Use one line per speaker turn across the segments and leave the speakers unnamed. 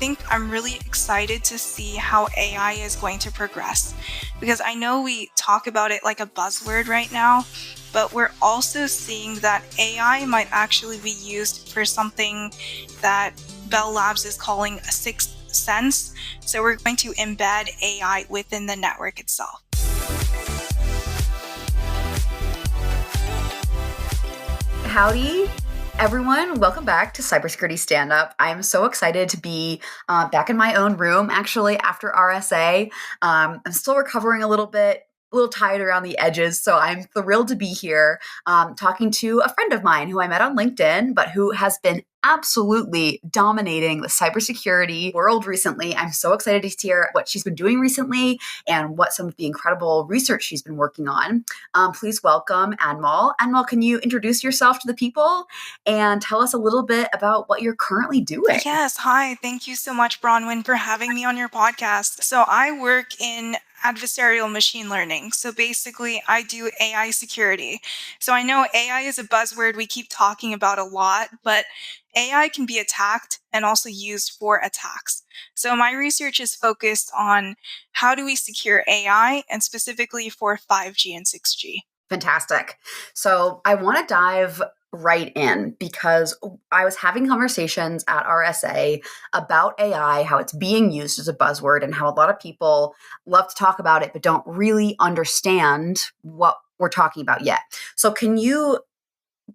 think I'm really excited to see how AI is going to progress because I know we talk about it like a buzzword right now, but we're also seeing that AI might actually be used for something that Bell Labs is calling a sixth sense. So we're going to embed AI within the network itself.
Howdy, everyone. Welcome back to Cybersecurity Stand Up. I'm so excited to be back in my own room, actually, after RSA. I'm still recovering a little tired around the edges, so I'm thrilled to be here talking to a friend of mine who I met on LinkedIn, but who has been absolutely dominating the cybersecurity world recently. I'm so excited to hear what she's been doing recently and what some of the incredible research she's been working on. Please welcome Anmol. Anmol, can you introduce yourself to the people and tell us a little bit about what you're currently doing?
Yes, hi. Thank you so much, Bronwyn, for having me on your podcast. So I work in adversarial machine learning. So basically, I do AI security. So I know AI is a buzzword we keep talking about a lot, but AI can be attacked and also used for attacks. So my research is focused on how do we secure AI and specifically for 5G and 6G.
Fantastic. So I want to dive right in because I was having conversations at RSA about AI, how it's being used as a buzzword, and how a lot of people love to talk about it, but don't really understand what we're talking about yet. So can you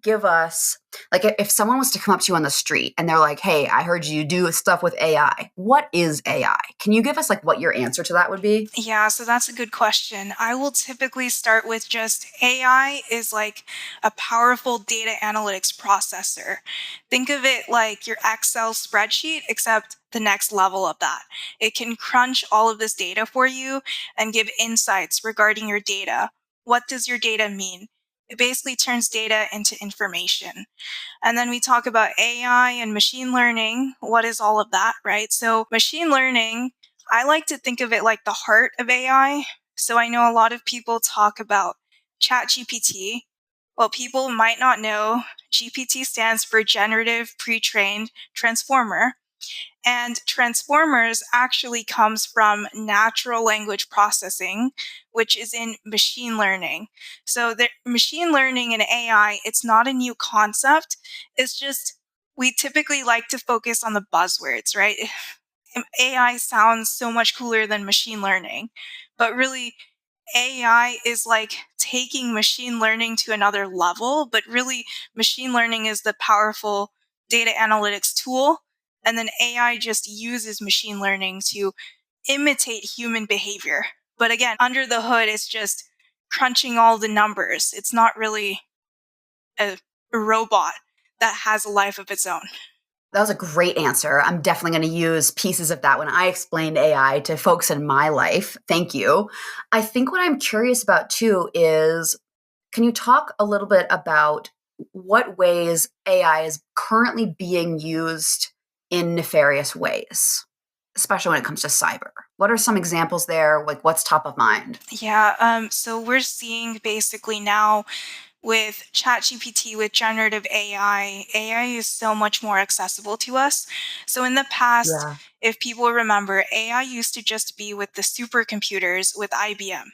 give us, like, if someone was to come up to you on the street and they're like, hey, I heard you do stuff with AI. What is AI? Can you give us like what your answer to that would be?
Yeah, so that's a good question. I will typically start with just AI is like a powerful data analytics processor. Think of it like your Excel spreadsheet, except the next level of that. It can crunch all of this data for you and give insights regarding your data. What does your data mean? It basically turns data into information. And then we talk about AI and machine learning. What is all of that, right? So, machine learning, I like to think of it like the heart of AI. So, I know a lot of people talk about ChatGPT. Well, people might not know GPT stands for Generative Pre-trained Transformer. And transformers actually comes from natural language processing, which is in machine learning. So the machine learning and AI, it's not a new concept. It's just we typically like to focus on the buzzwords, right? AI sounds so much cooler than machine learning, but really AI is like taking machine learning to another level, but really machine learning is the powerful data analytics tool. And then AI just uses machine learning to imitate human behavior. But again, under the hood, it's just crunching all the numbers. It's not really a robot that has a life of its own.
That was a great answer. I'm definitely going to use pieces of that when I explained AI to folks in my life. Thank you. I think what I'm curious about too is, can you talk a little bit about what ways AI is currently being used in nefarious ways, especially when it comes to cyber? What are some examples there? Like, what's top of mind?
Yeah, so we're seeing basically now with ChatGPT, with generative AI, AI is so much more accessible to us. So in the past,
Yeah.
if people remember, AI used to just be with the supercomputers with IBM.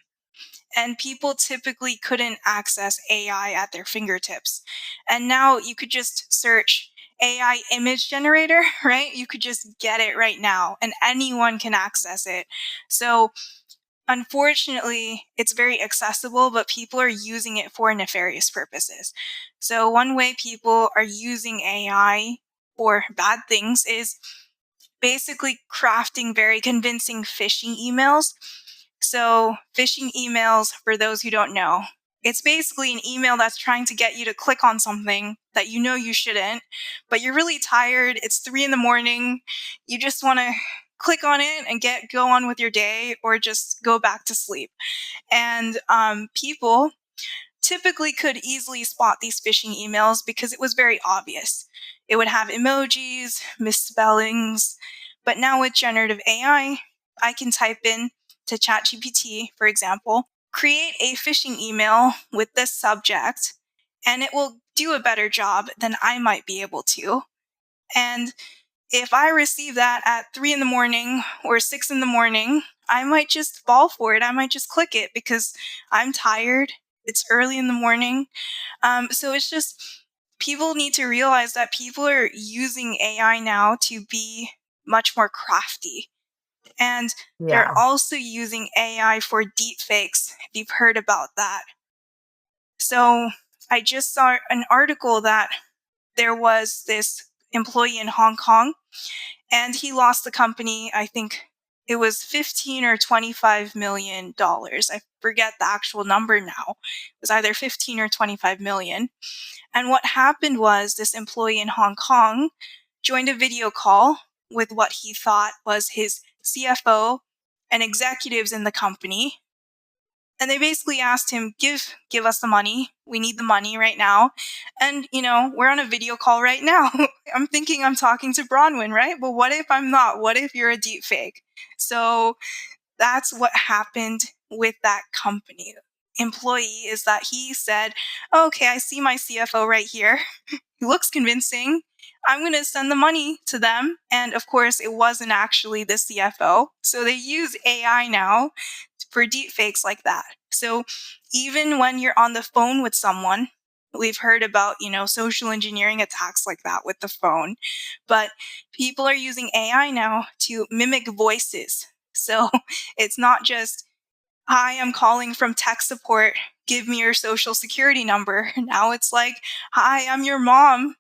And people typically couldn't access AI at their fingertips. And now you could just search AI image generator, right? You could just get it right now, and anyone can access it. So unfortunately, it's very accessible, but people are using it for nefarious purposes. So, one way people are using AI for bad things is basically crafting very convincing phishing emails. So, phishing emails, for those who don't know, it's basically an email that's trying to get you to click on something that you know you shouldn't, but you're really tired. It's 3 in the morning. You just want to click on it and go on with your day or just go back to sleep. And people typically could easily spot these phishing emails because it was very obvious. It would have emojis, misspellings, but now with generative AI, I can type in to ChatGPT, for example, create a phishing email with this subject, and it will do a better job than I might be able to. And if I receive that at 3 in the morning or 6 in the morning, I might just fall for it. I might just click it because I'm tired. It's early in the morning. So it's just people need to realize that people are using AI now to be much more crafty. And they're
Yeah.
also using AI for deepfakes, if you've heard about that. So I just saw an article that there was this employee in Hong Kong and he lost the company. I think it was 15 or 25 million dollars. I forget the actual number now. It was either 15 or 25 million. And what happened was this employee in Hong Kong joined a video call with what he thought was his CFO and executives in the company. And they basically asked him, give us the money. We need the money right now. And, we're on a video call right now. I'm thinking I'm talking to Bronwyn, right? But what if I'm not? What if you're a deep fake? So that's what happened with that company employee is that he said, okay, I see my CFO right here. He looks convincing. I'm going to send the money to them. And of course, it wasn't actually the CFO. So they use AI now for deepfakes like that. So even when you're on the phone with someone, we've heard about, social engineering attacks like that with the phone, but people are using AI now to mimic voices. So it's not just, hi, I'm calling from tech support. Give me your social security number. Now it's like, hi, I'm your mom.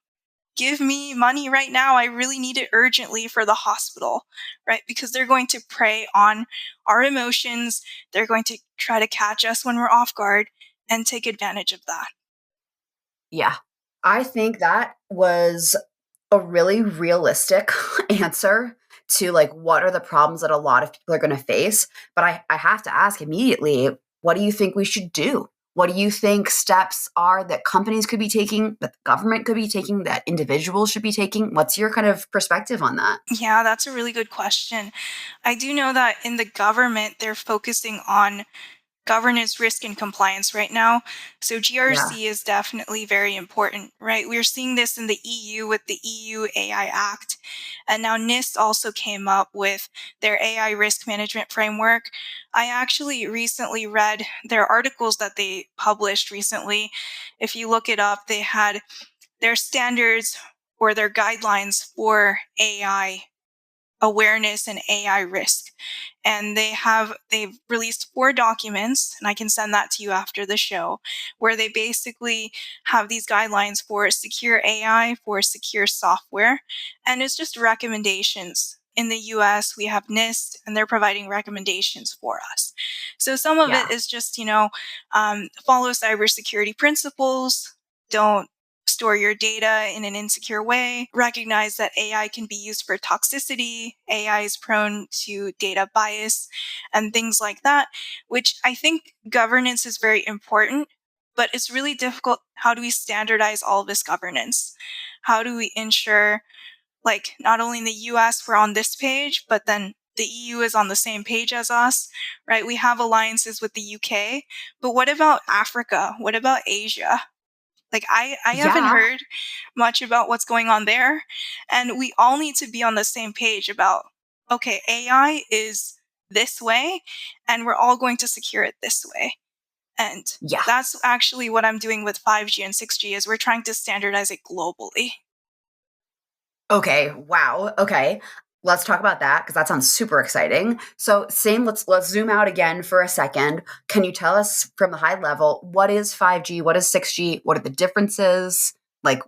Give me money right now. I really need it urgently for the hospital, right? Because they're going to prey on our emotions. They're going to try to catch us when we're off guard and take advantage of that.
Yeah. I think that was a really realistic answer to like what are the problems that a lot of people are going to face. But I have to ask immediately, what do you think we should do? What do you think steps are that companies could be taking, that the government could be taking, that individuals should be taking? What's your kind of perspective on that?
Yeah, that's a really good question. I do know that in the government, they're focusing on governance, risk, and compliance right now. So
Yeah.
GRC is definitely very important, right? We're seeing this in the EU with the EU AI Act. And now NIST also came up with their AI risk management framework. I actually recently read their articles that they published recently. If you look it up, they had their standards or their guidelines for AI awareness and AI risk. And they've released 4 documents, and I can send that to you after the show, where they basically have these guidelines for secure AI, for secure software, and it's just recommendations. In the US, we have NIST, and they're providing recommendations for us. So some of it
Yeah.
is just, follow cybersecurity principles, don't store your data in an insecure way, recognize that AI can be used for toxicity, AI is prone to data bias, and things like that, which I think governance is very important, but it's really difficult. How do we standardize all of this governance? How do we ensure, like, not only in the US we're on this page, but then the EU is on the same page as us, right? We have alliances with the UK, but what about Africa? What about Asia? Like I haven't
Yeah.
heard much about what's going on there. And we all need to be on the same page about, okay, AI is this way and we're all going to secure it this way. And
Yeah.
that's actually what I'm doing with 5G and 6G is we're trying to standardize it globally.
Okay, wow. Okay. Let's talk about that because that sounds super exciting. So, same, let's zoom out again for a second. Can you tell us from the high level what is 5G, what is 6G, what are the differences? Like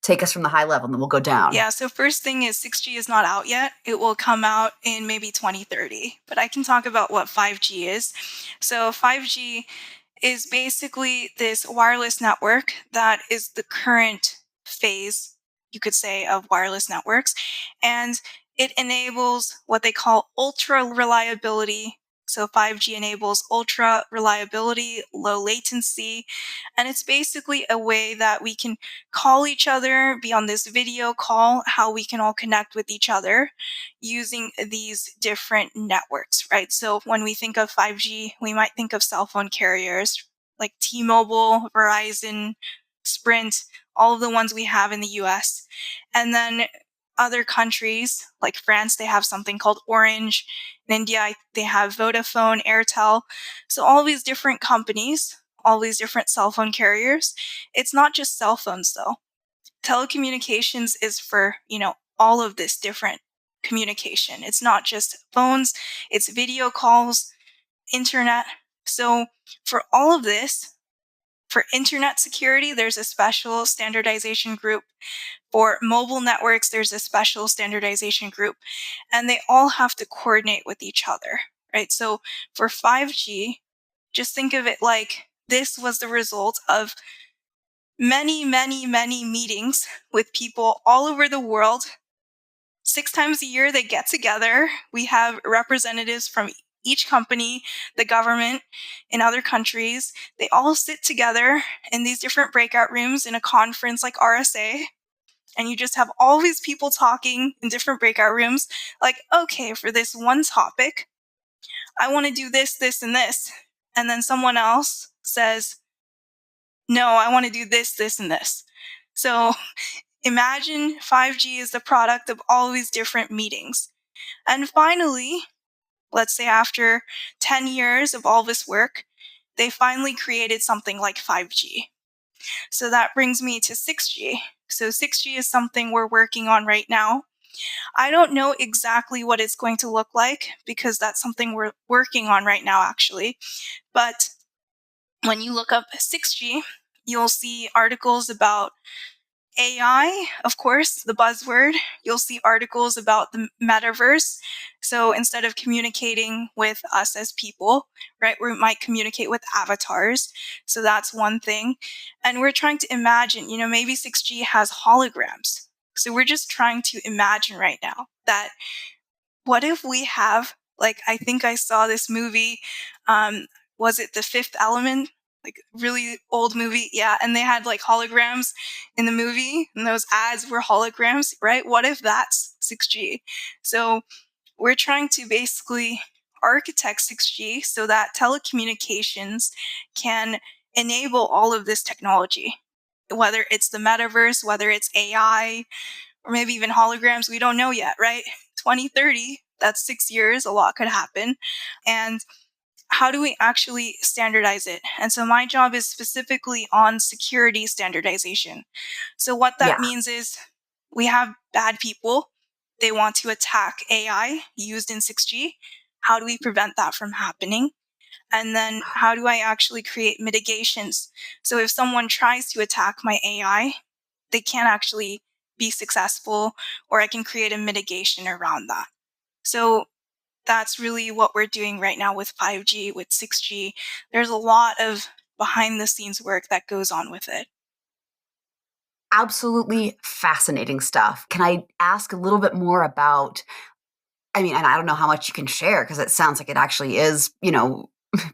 take us from the high level and then we'll go down.
Yeah, so first thing is 6G is not out yet. It will come out in maybe 2030. But I can talk about what 5G is. So 5G is basically this wireless network that is the current phase, you could say, of wireless networks. And it enables what they call ultra reliability. So 5G enables ultra reliability, low latency, and it's basically a way that we can call each other, be on this video call, how we can all connect with each other using these different networks, right? So when we think of 5G, we might think of cell phone carriers like T-Mobile, Verizon, Sprint, all of the ones we have in the US. And then other countries, like France, they have something called Orange. In India, they have Vodafone, Airtel. So all these different companies, all these different cell phone carriers. It's not just cell phones, though. Telecommunications is for, all of this different communication. It's not just phones, it's video calls, internet. So for all of this, for internet security, there's a special standardization group. For mobile networks, there's a special standardization group, and they all have to coordinate with each other, right? So for 5G, just think of it like this was the result of many, many, many meetings with people all over the world. 6 times a year, they get together. We have representatives from each company, the government, in other countries. They all sit together in these different breakout rooms in a conference like RSA. And you just have all these people talking in different breakout rooms, like, okay, for this one topic, I want to do this, this, and this. And then someone else says, no, I want to do this, this, and this. So imagine 5G is the product of all these different meetings. And finally, let's say after 10 years of all this work, they finally created something like 5G. So that brings me to 6G. So 6G is something we're working on right now. I don't know exactly what it's going to look like because that's something we're working on right now, actually. But when you look up 6G, you'll see articles about AI, of course, the buzzword. You'll see articles about the metaverse. So instead of communicating with us as people, right, we might communicate with avatars. So that's one thing. And we're trying to imagine, maybe 6G has holograms. So we're just trying to imagine right now that what if we have, like, I think I saw this movie, was it The Fifth Element? Like, really old movie, yeah, and they had like holograms in the movie, and those ads were holograms, right? What if that's 6G? So we're trying to basically architect 6G so that telecommunications can enable all of this technology, whether it's the metaverse, whether it's AI, or maybe even holograms. We don't know yet, right? 2030, that's 6 years, a lot could happen. And how do we actually standardize it? And so my job is specifically on security standardization. So what that
Yeah.
means is we have bad people. They want to attack AI used in 6G. How do we prevent that from happening? And then how do I actually create mitigations? So if someone tries to attack my AI, they can't actually be successful, or I can create a mitigation around that. So that's really what we're doing right now with 5G, with 6G. There's a lot of behind the scenes work that goes on with it.
Absolutely fascinating stuff. Can I ask a little bit more about, I mean, and I don't know how much you can share because it sounds like it actually is,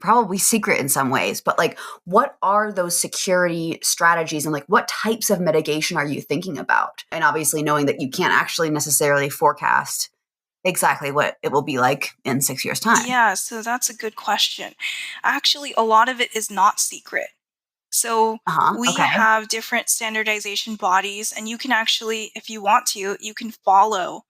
probably secret in some ways, but like, what are those security strategies and like what types of mitigation are you thinking about? And obviously, knowing that you can't actually necessarily forecast exactly what it will be like in 6 years' time.
Yeah, so that's a good question. Actually, a lot of it is not secret. So
Uh huh.
we
Okay.
have different standardization bodies, and you can actually, if you want to, you can follow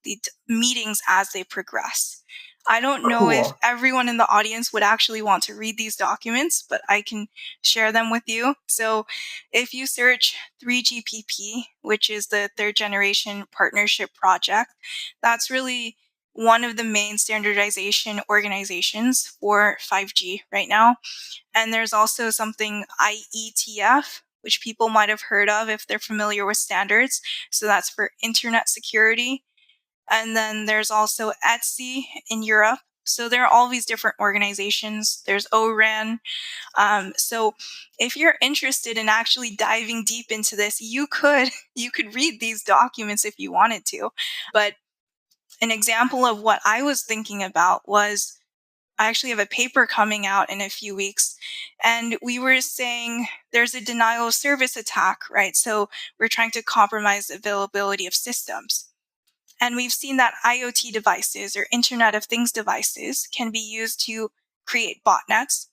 the meetings as they progress. I don't know if
Cool.
everyone in the audience would actually want to read these documents, but I can share them with you. So if you search 3GPP, which is the third generation partnership project, that's really one of the main standardization organizations for 5G right now. And there's also something IETF, which people might have heard of if they're familiar with standards. So that's for internet security. And then there's also ETSI in Europe. So there are all these different organizations. There's ORAN. So if you're interested in actually diving deep into this, you could read these documents if you wanted to. But an example of what I was thinking about was I actually have a paper coming out in a few weeks, and we were saying there's a denial of service attack, right? So we're trying to compromise the availability of systems. And we've seen that IoT devices or Internet of Things devices can be used to create botnets.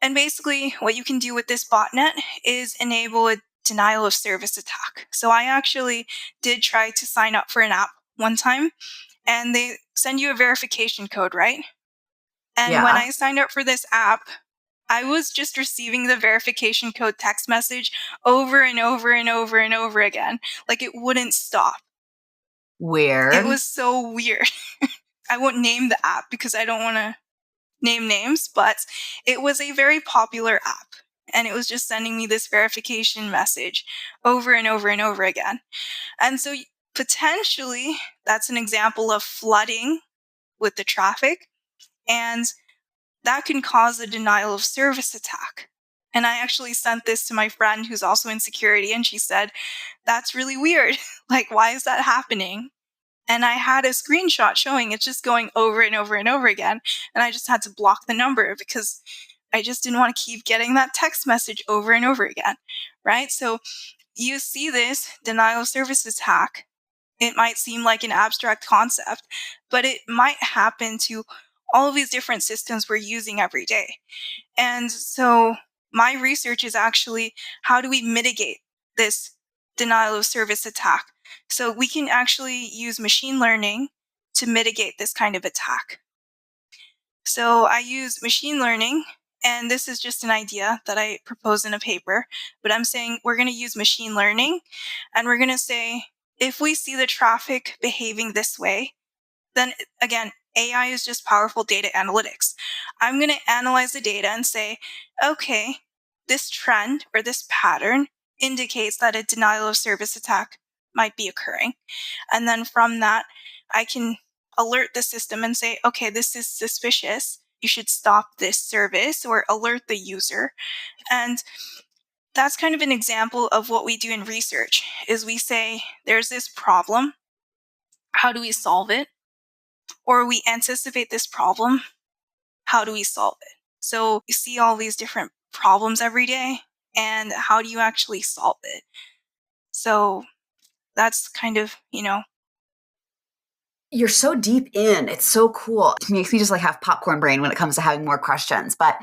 And basically, what you can do with this botnet is enable a denial of service attack. So I actually did try to sign up for an app one time, and they send you a verification code, right? And when
Yeah.
I signed up for this app, I was just receiving the verification code text message over and over and over and over again. Like it wouldn't stop. It
Weird.
was so weird. I won't name the app because I don't want to name names, but it was a very popular app. And it was just sending me this verification message over and over and over again. And so potentially that's an example of flooding with the traffic. And that can cause a denial of service attack. And I actually sent this to my friend who's also in security, and she said, that's really weird. Like, why is that happening? And I had a screenshot showing it's just going over and over and over again. And I just had to block the number because I just didn't want to keep getting that text message over and over again. Right? So you see this denial of service attack. It might seem like an abstract concept, but it might happen to all of these different systems we're using every day. And so my research is actually how do we mitigate this denial of service attack? So we can actually use machine learning to mitigate this kind of attack. So I use machine learning, and this is just an idea that I propose in a paper, but I'm saying we're going to use machine learning, and we're going to say, if we see the traffic behaving this way, then again, AI is just powerful data analytics. I'm going to analyze the data and say, okay, this trend or this pattern indicates that a denial of service attack might be occurring. And then from that, I can alert the system and say, okay, this is suspicious. You should stop this service or alert the user. And that's kind of an example of what we do in research is we say there's this problem. How do we solve it? Or we anticipate this problem. How do we solve it? So you see all these different problems every day, and how do you actually solve it? So that's kind of,
You're so deep in. It's so cool. It makes me just like have popcorn brain when it comes to having more questions. But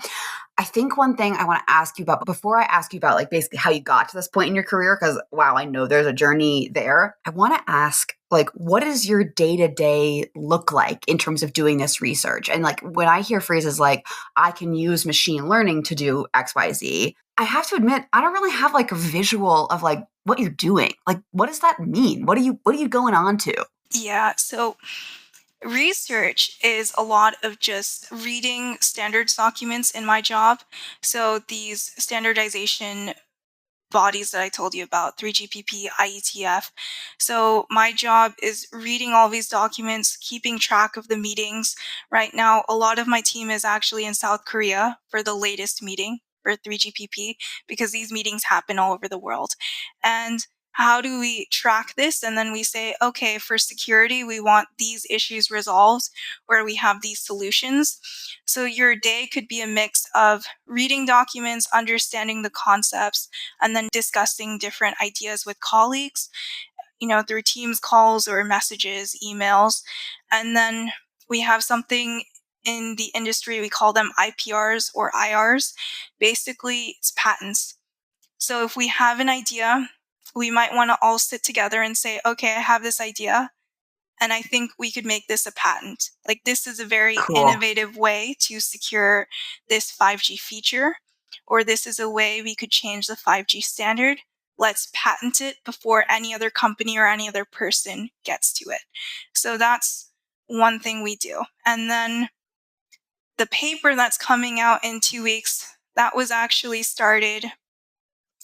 I think one thing I want to ask you about, but before I ask you about like basically how you got to this point in your career, because wow, I know there's a journey there. I want to ask like, what does your day to day look like in terms of doing this research? And like when I hear phrases like, I can use machine learning to do XYZ, I have to admit, I don't really have like a visual of like what you're doing. Like, what does that mean? What are you going on to?
yeah. So research is a lot of just reading standards documents in my job. So these standardization bodies that I told you about, 3GPP, IETF. So my job is reading all these documents, keeping track of the meetings. Right now, a lot of my team is actually in South Korea for the latest meeting for 3GPP because these meetings happen all over the world. And how do we track this? And then we say, okay, for security, we want these issues resolved where we have these solutions. So your day could be a mix of reading documents, understanding the concepts, and then discussing different ideas with colleagues, through Teams calls or messages, emails. And then we have something in the industry, we call them IPRs or IRs. Basically, it's patents. So if we have an idea, we might want to all sit together and say, okay, I have this idea. And I think we could make this a patent. Like, this is a very
Cool.
innovative way to secure this 5G feature, or this is a way we could change the 5G standard. Let's patent it before any other company or any other person gets to it. So that's one thing we do. And then the paper that's coming out in 2 weeks, that was actually started.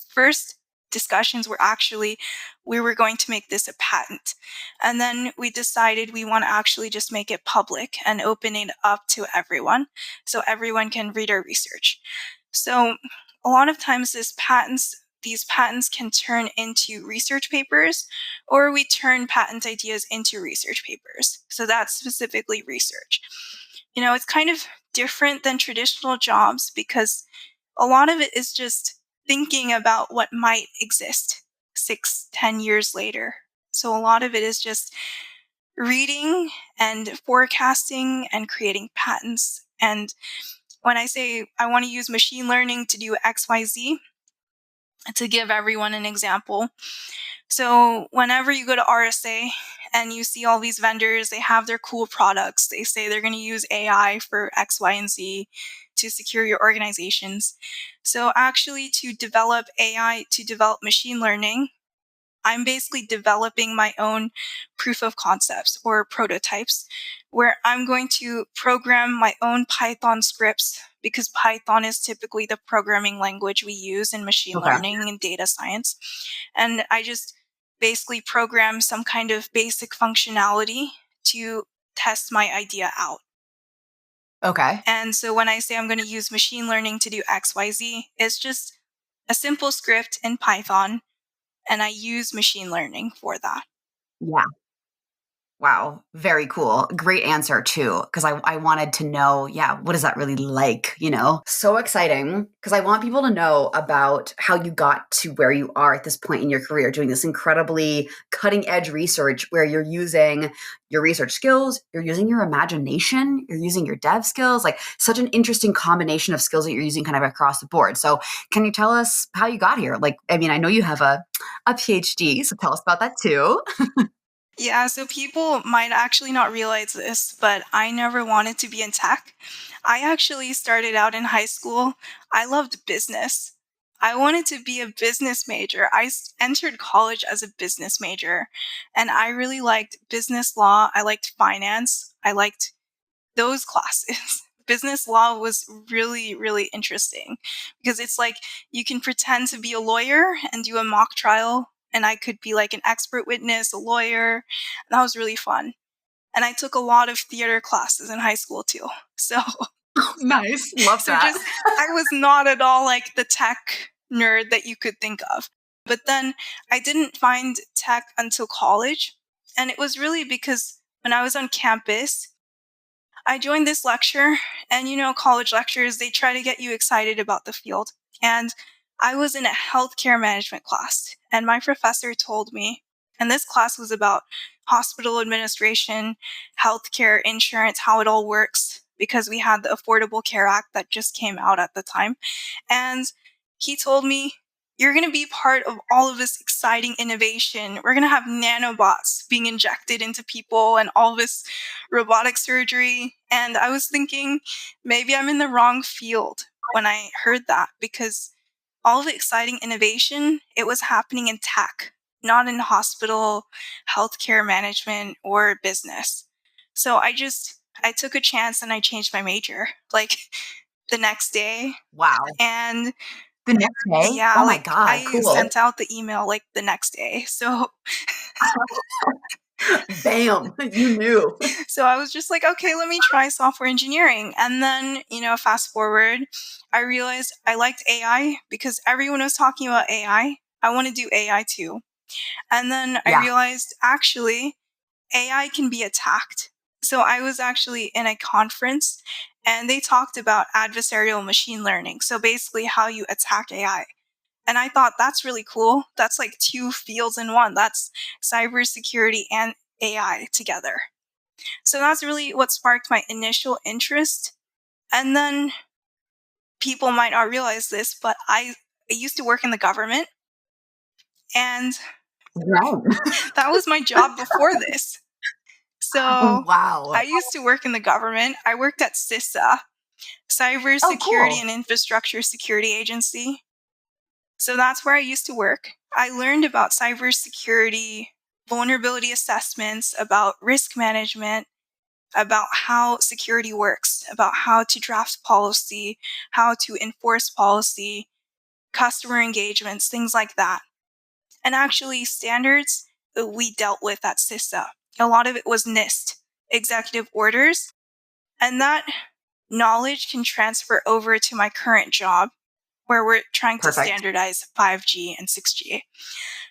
First discussions were actually we were going to make this a patent, and then we decided we want to actually just make it public and open it up to everyone so everyone can read our research. So a lot of times these patents can turn into research papers, or we turn patent ideas into research papers. So that's specifically research. It's kind of different than traditional jobs because a lot of it is just thinking about what might exist 6, 10 years later. So a lot of it is just reading and forecasting and creating patents. And when I say I want to use machine learning to do XYZ, To give everyone an example, so whenever you go to RSA and you see all these vendors, they have their cool products. They say they're going to use AI for X, Y, and Z to secure your organizations. So actually, to develop AI, to develop machine learning, I'm basically developing my own proof of concepts or prototypes where I'm going to program my own Python scripts because Python is typically the programming language we use in machine
Okay.
learning and data science. And I just basically program some kind of basic functionality to test my idea out.
Okay.
And so when I say I'm going to use machine learning to do XYZ, it's just a simple script in Python, and I use machine learning for that.
Yeah. Wow, very cool. Great answer too, because I wanted to know, yeah, what is that really like, you know? So exciting, because I want people to know about how you got to where you are at this point in your career, doing this incredibly cutting edge research where you're using your research skills, you're using your imagination, you're using your dev skills, like such an interesting combination of skills that you're using kind of across the board. So, can you tell us how you got here? Like, I mean, I know you have a PhD, so tell us about that too.
Yeah, so people might actually not realize this, but I never wanted to be in tech. I actually started out in high school. I loved business. I wanted to be a business major. Entered college as a business major, and I really liked business law. I liked finance. I liked those classes. Business law was really, really interesting because it's like you can pretend to be a lawyer and do a mock trial, and I could be like an expert witness, a lawyer. And that was really fun. And I took a lot of theater classes in high school too. So,
Nice. Love
so
that.
just, I was not at all like the tech nerd that you could think of. But then I didn't find tech until college. And it was really because when I was on campus, I joined this lecture, and college lectures, they try to get you excited about the field. And I was in a healthcare management class, and my professor told me, and this class was about hospital administration, healthcare insurance, how it all works, because we had the Affordable Care Act that just came out at the time. And he told me, you're going to be part of all of this exciting innovation. We're going to have nanobots being injected into people and all this robotic surgery. And I was thinking, maybe I'm in the wrong field when I heard that, because all the exciting innovation, it was happening in tech, not in hospital, healthcare management, or business. So I took a chance and I changed my major like the next day.
Wow.
And
The next day?
yeah,
Oh my
like
god,
I
cool.
sent out the email like the next day. So
Bam, you knew.
so I was just like, okay, let me try software engineering. And then, fast forward, I realized I liked AI because everyone was talking about AI. I want to do AI too. And then I
Yeah,
realized actually AI can be attacked. So I was actually in a conference and they talked about adversarial machine learning. So basically how you attack AI. And I thought that's really cool. That's like two fields in one. That's cybersecurity and AI together. So that's really what sparked my initial interest. And then people might not realize this, but I used to work in the government, and
right.
that was my job before this. So I
Wow.
used to work in the government. I worked at CISA,
Oh,
Cybersecurity
cool.
and Infrastructure Security Agency. So that's where I used to work. I learned about cybersecurity, vulnerability assessments, about risk management, about how security works, about how to draft policy, how to enforce policy, customer engagements, things like that. And actually, standards that we dealt with at CISA, a lot of it was NIST, executive orders, and that knowledge can transfer over to my current job where we're trying to
Perfect.
standardize 5G and 6G.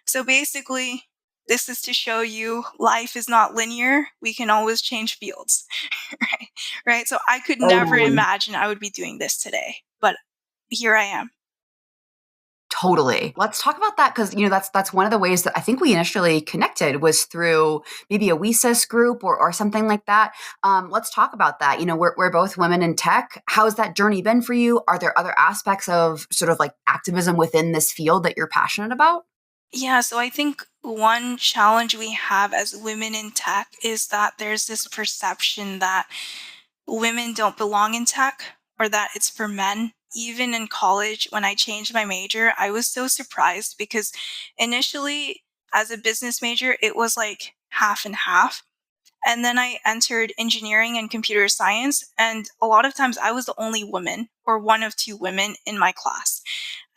So basically, this is to show you life is not linear. We can always change fields. Right. Right. So I could never
Totally.
imagine I would be doing this today, but here I am.
Totally. Let's talk about that because that's one of the ways that I think we initially connected was through maybe a WeSys group or something like that. Let's talk about that. We're both women in tech. How's that journey been for you? Are there other aspects of sort of like activism within this field that you're passionate about?
Yeah, so I think one challenge we have as women in tech is that there's this perception that women don't belong in tech or that it's for men. Even in college, when I changed my major, I was so surprised because initially, as a business major, it was like half and half. And then I entered engineering and computer science. And a lot of times I was the only woman or one of two women in my class.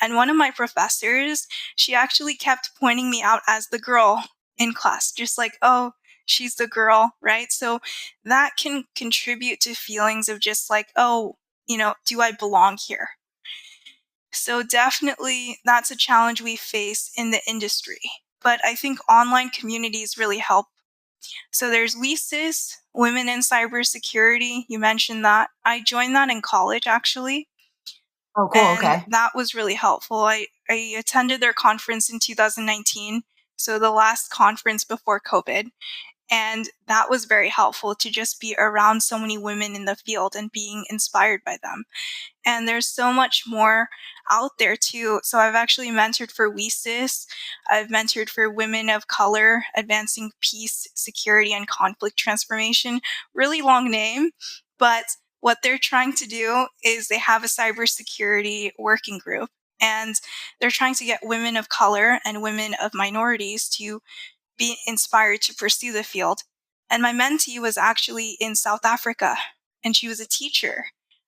And one of my professors, she actually kept pointing me out as the girl in class, just like, oh, she's the girl, right? So that can contribute to feelings of just like, oh, do I belong here? So definitely that's a challenge we face in the industry. But I think online communities really help. So there's WeSys, Women in Cybersecurity. You mentioned that. I joined that in college actually,
Oh, cool.
and
Okay.
that was really helpful. I attended their conference in 2019, so the last conference before COVID, and that was very helpful to just be around so many women in the field and being inspired by them. And there's so much more out there too. So I've actually mentored for WeSys. I've mentored for women of color, advancing peace, security, and conflict transformation. Really long name, but what they're trying to do is they have a cybersecurity working group, and they're trying to get women of color and women of minorities to be inspired to pursue the field. And my mentee was actually in South Africa, and she was a teacher,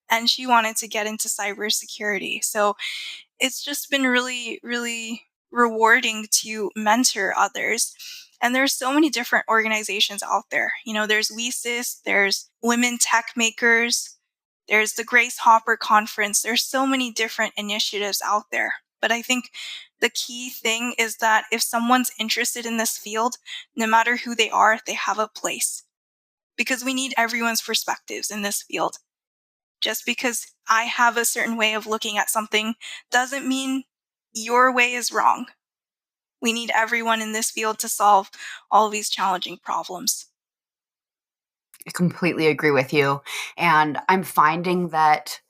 and she wanted to get into cybersecurity. So it's just been really, really rewarding to mentor others. And there's so many different organizations out there. There's WeSys, there's Women Tech Makers, there's the Grace Hopper Conference. There's so many different initiatives out there. But I think the key thing is that if someone's interested in this field, no matter who they are, they have a place. Because we need everyone's perspectives in this field. Just because I have a certain way of looking at something doesn't mean your way is wrong. We need everyone in this field to solve all of these challenging problems.
I completely agree with you. And I'm finding that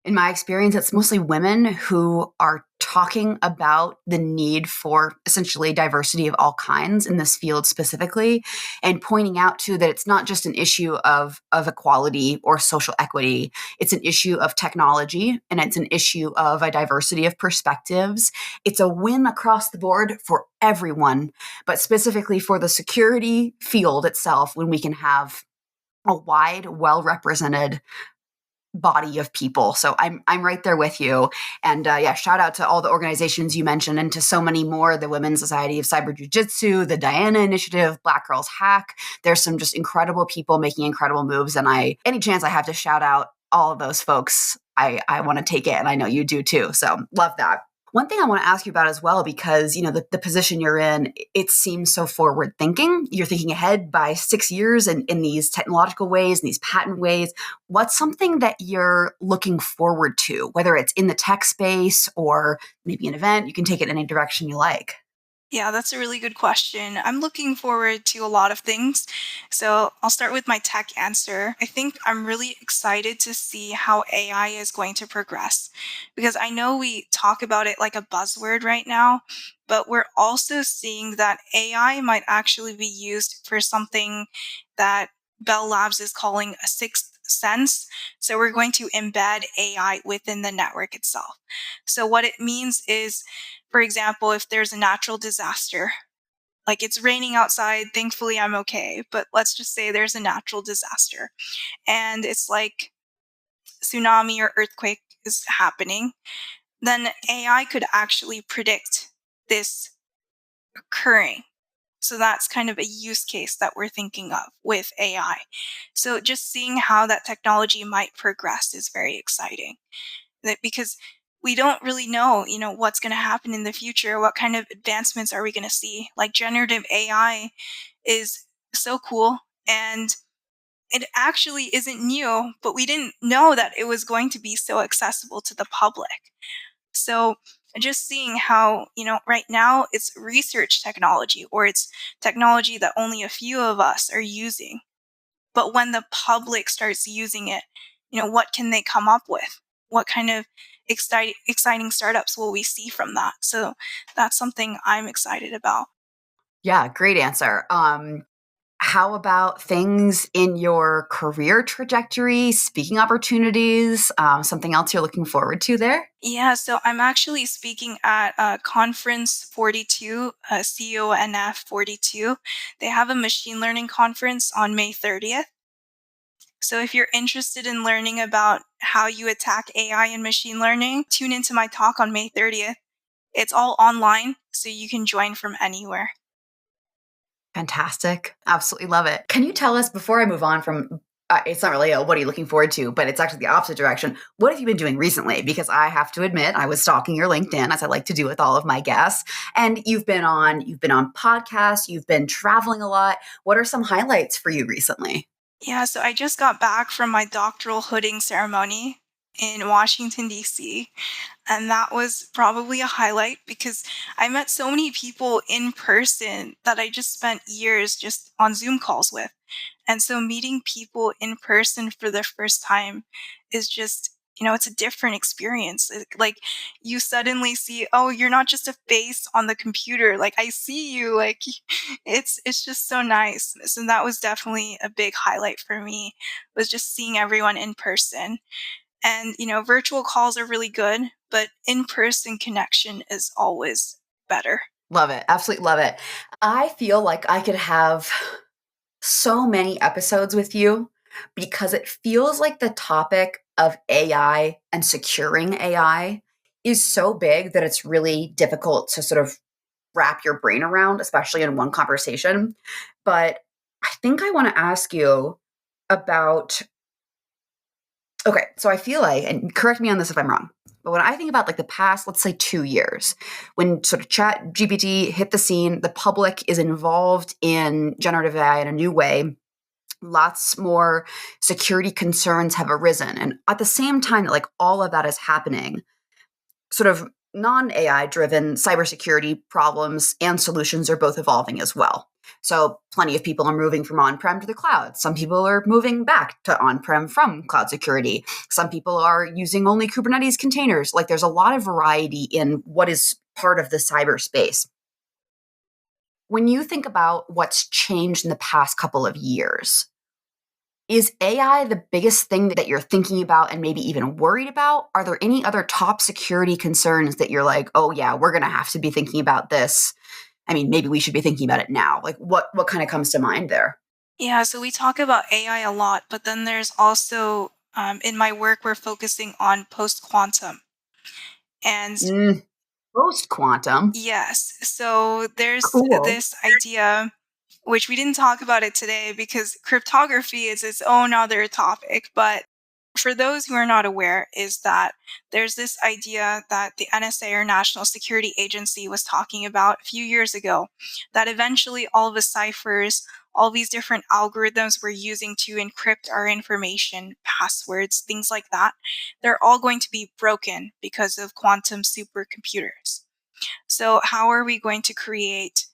in my experience, it's mostly women who are talking about the need for essentially diversity of all kinds in this field specifically, and pointing out too that it's not just an issue of equality or social equity. It's an issue of technology and it's an issue of a diversity of perspectives. It's a win across the board for everyone, but specifically for the security field itself, when we can have a wide, well represented body of people. So I'm right there with you. And yeah, shout out to all the organizations you mentioned and to so many more: the Women's Society of Cyber Jiu-Jitsu, the Diana Initiative, Black Girls Hack. There's some just incredible people making incredible moves. And any chance I have to shout out all of those folks, I want to take it. And I know you do too. So love that. One thing I want to ask you about as well, because the position you're in, it seems so forward thinking. You're thinking ahead by 6 years in these technological ways, in these patent ways. What's something that you're looking forward to, whether it's in the tech space or maybe an event? You can take it any direction you like.
Yeah, that's a really good question. I'm looking forward to a lot of things. So I'll start with my tech answer. I think I'm really excited to see how AI is going to progress because I know we talk about it like a buzzword right now, but we're also seeing that AI might actually be used for something that Bell Labs is calling a sixth sense. So we're going to embed AI within the network itself. So what it means is, for example, if there's a natural disaster, like it's raining outside, thankfully I'm okay, but let's just say there's a natural disaster and it's like tsunami or earthquake is happening, then AI could actually predict this occurring. So that's kind of a use case that we're thinking of with AI. So just seeing how that technology might progress is very exciting. That because we don't really know, what's going to happen in the future. What kind of advancements are we going to see? Like generative AI is so cool, and it actually isn't new, but we didn't know that it was going to be so accessible to the public. So And just seeing how, right now it's research technology, or it's technology that only a few of us are using. But when the public starts using it, what can they come up with? What kind of exciting startups will we see from that? So that's something I'm excited about.
Yeah, great answer. How about things in your career trajectory, speaking opportunities, something else you're looking forward to there?
Yeah, so I'm actually speaking at Conference 42, CONF 42. They have a machine learning conference on May 30th. So if you're interested in learning about how you attack AI and machine learning, tune into my talk on May 30th. It's all online, so you can join from anywhere.
Fantastic. Absolutely love it. Can you tell us, before I move on from it's not really a what are you looking forward to, but it's actually the opposite direction. What have you been doing recently? Because I have to admit, I was stalking your LinkedIn, as I like to do with all of my guests. And you've been on podcasts, you've been traveling a lot. What are some highlights for you recently?
Yeah, so I just got back from my doctoral hooding ceremony in Washington, D.C. And that was probably a highlight because I met so many people in person that I just spent years just on Zoom calls with. And so meeting people in person for the first time is just, it's a different experience. Like you suddenly see, oh, you're not just a face on the computer. Like I see you. Like it's just so nice. So that was definitely a big highlight for me, was just seeing everyone in person. And, virtual calls are really good, but in-person connection is always better.
Love it. Absolutely love it. I feel like I could have so many episodes with you because it feels like the topic of AI and securing AI is so big that it's really difficult to sort of wrap your brain around, especially in one conversation. But I think I want to ask you about okay, so I feel like, and correct me on this if I'm wrong, but when I think about like the past, let's say 2 years, when sort of Chat GPT hit the scene, the public is involved in generative AI in a new way. Lots more security concerns have arisen. And at the same time that like all of that is happening, sort of non AI driven cybersecurity problems and solutions are both evolving as well. So, plenty of people are moving from on prem to the cloud. Some people are moving back to on prem from cloud security. Some people are using only Kubernetes containers. Like, there's a lot of variety in what is part of the cyberspace. When you think about what's changed in the past couple of years, is AI the biggest thing that you're thinking about and maybe even worried about? Are there any other top security concerns that you're like, oh yeah, we're going to have to be thinking about this? I mean, maybe we should be thinking about it now. Like what kind of comes to mind there?
Yeah, so we talk about AI a lot, but then there's also, in my work, we're focusing on post-quantum. And
Mm, post quantum.
yes, so there's
Cool.
this idea, which we didn't talk about it today because cryptography is its own other topic. But for those who are not aware, is that there's this idea that the NSA, or National Security Agency, was talking about a few years ago, that eventually all the ciphers, all these different algorithms we're using to encrypt our information, passwords, things like that, they're all going to be broken because of quantum supercomputers. So, how are we going to create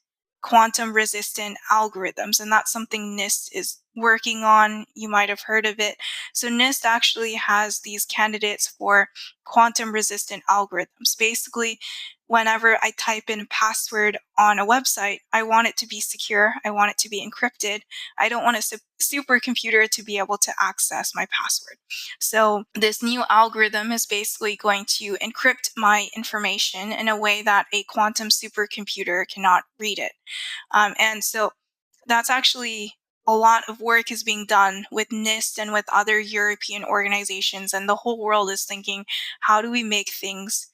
quantum resistant algorithms? And that's something NIST is working on. You might have heard of it. So, NIST actually has these candidates for quantum resistant algorithms. Basically, whenever I type in a password on a website, I want it to be secure. I want it to be encrypted. I don't want a supercomputer to be able to access my password. So, this new algorithm is basically going to encrypt my information in a way that a quantum supercomputer cannot read it. And so, that's actually a lot of work is being done with NIST and with other European organizations, and the whole world is thinking, how do we make things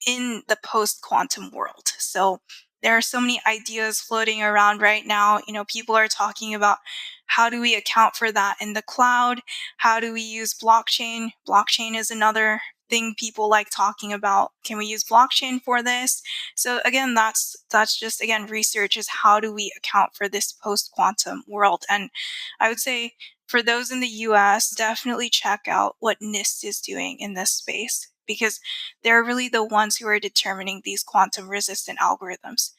in the post quantum world? So there are so many ideas floating around right now. People are talking about, how do we account for that in the cloud? How do we use blockchain? Blockchain is another thing people like talking about. Can we use blockchain for this? So again, that's just, again, research, is how do we account for this post quantum world? And I would say, for those in the US, definitely check out what NIST is doing in this space. because they're really the ones who are determining these quantum resistant algorithms.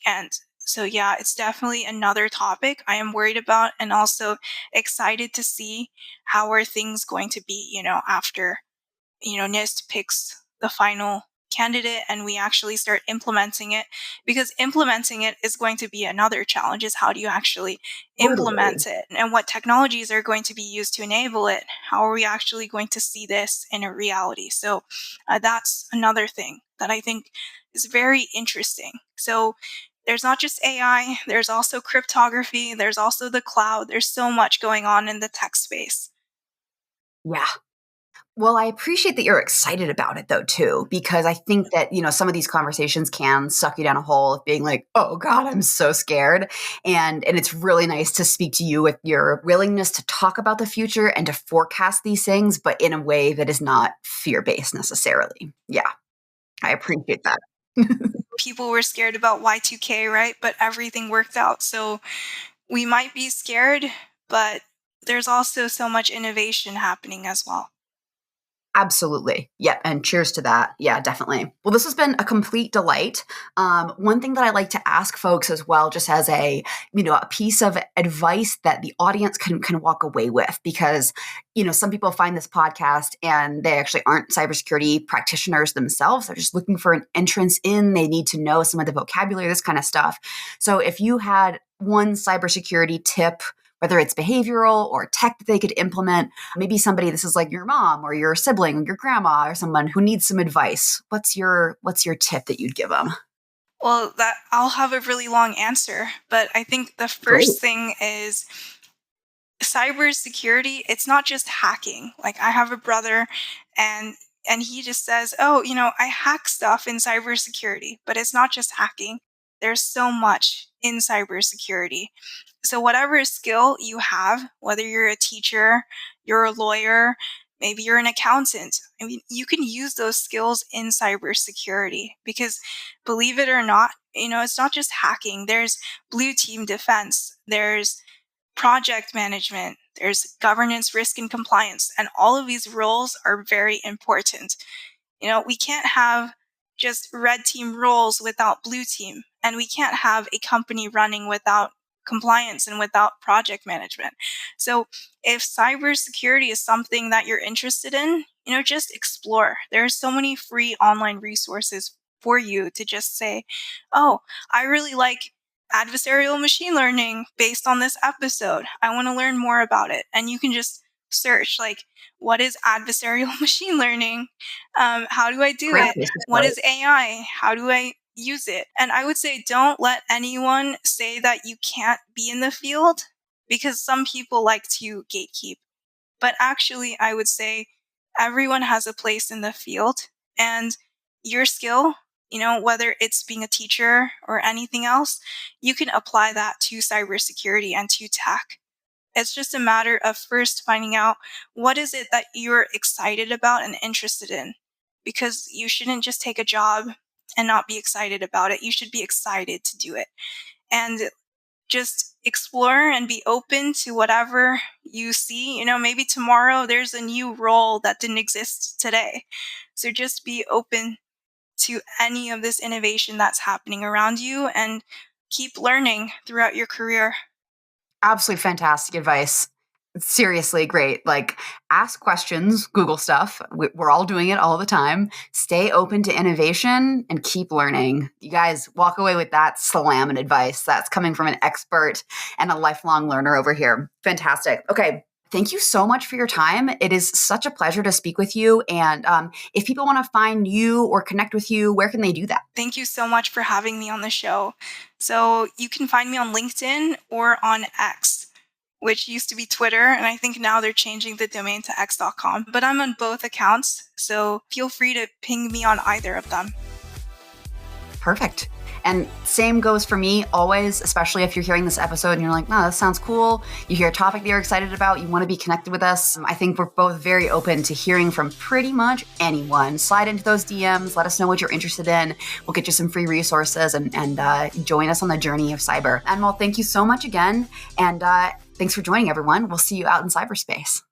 And so, yeah, it's definitely another topic I am worried about, and also excited to see how are things going to be, after NIST picks the final candidate and we actually start implementing it, because implementing it is going to be another challenge. Is how do you actually
Totally.
implement it, and what technologies are going to be used to enable it? How are we actually going to see this in a reality? So that's another thing that I think is very interesting. So there's not just AI, there's also cryptography, there's also the cloud. There's so much going on in the tech space.
Yeah. Well, I appreciate that you're excited about it though too, because I think that, some of these conversations can suck you down a hole of being like, "Oh God, I'm so scared." And it's really nice to speak to you with your willingness to talk about the future and to forecast these things, but in a way that is not fear-based necessarily. Yeah, I appreciate that.
People were scared about Y2K, right? But everything worked out. So we might be scared, but there's also so much innovation happening as well.
Absolutely. Yeah. And cheers to that. Yeah, definitely. Well, this has been a complete delight. One thing that I like to ask folks as well, just as a piece of advice that the audience can walk away with, because, some people find this podcast and they actually aren't cybersecurity practitioners themselves. They're just looking for an entrance in. They need to know some of the vocabulary, this kind of stuff. So if you had one cybersecurity tip, whether it's behavioral or tech that they could implement, maybe somebody, this is like your mom or your sibling or your grandma or someone who needs some advice. What's your tip that you'd give them?
Well, that I'll have a really long answer, but I think the
Great.
first thing is cybersecurity. It's not just hacking. Like, I have a brother, and he just says, "Oh, I hack stuff in cybersecurity," but it's not just hacking. There's so much in cybersecurity. So whatever skill you have, whether you're a teacher, you're a lawyer, maybe you're an accountant, I mean, you can use those skills in cybersecurity, because believe it or not, it's not just hacking. There's blue team defense, there's project management, there's governance, risk, and compliance. And all of these roles are very important. We can't have just red team roles without blue team, and we can't have a company running without compliance and without project management. So if cybersecurity is something that you're interested in, just explore. There are so many free online resources for you to just say, "Oh, I really like adversarial machine learning based on this episode. I want to learn more about it." And you can just search, like, what is adversarial machine learning? How do I do
Great
it?
place to
What
start.
is AI? How do I use it? And I would say, don't let anyone say that you can't be in the field, because some people like to gatekeep. But actually, I would say everyone has a place in the field, and your skill, whether it's being a teacher or anything else, you can apply that to cybersecurity and to tech. It's just a matter of first finding out what is it that you're excited about and interested in. Because you shouldn't just take a job and not be excited about it. You should be excited to do it. And just explore and be open to whatever you see. Maybe tomorrow there's a new role that didn't exist today. So just be open to any of this innovation that's happening around you, and keep learning throughout your career.
Absolutely fantastic advice. Seriously great. Like, ask questions, Google stuff. We're all doing it all the time. Stay open to innovation and keep learning. You guys walk away with that slam and advice. That's coming from an expert and a lifelong learner over here. Fantastic. Okay. Thank you so much for your time. It is such a pleasure to speak with you. And if people want to find you or connect with you, where can they do that?
Thank you so much for having me on the show. So you can find me on LinkedIn or on X, which used to be Twitter, and I think now they're changing the domain to x.com. But I'm on both accounts, so feel free to ping me on either of them.
Perfect. And same goes for me always, especially if you're hearing this episode and you're like, "Oh, that sounds cool." You hear a topic that you're excited about, you want to be connected with us. I think we're both very open to hearing from pretty much anyone. Slide into those DMs, let us know what you're interested in. We'll get you some free resources and join us on the journey of cyber. Anmol, thank you so much again. And thanks for joining, everyone. We'll see you out in cyberspace.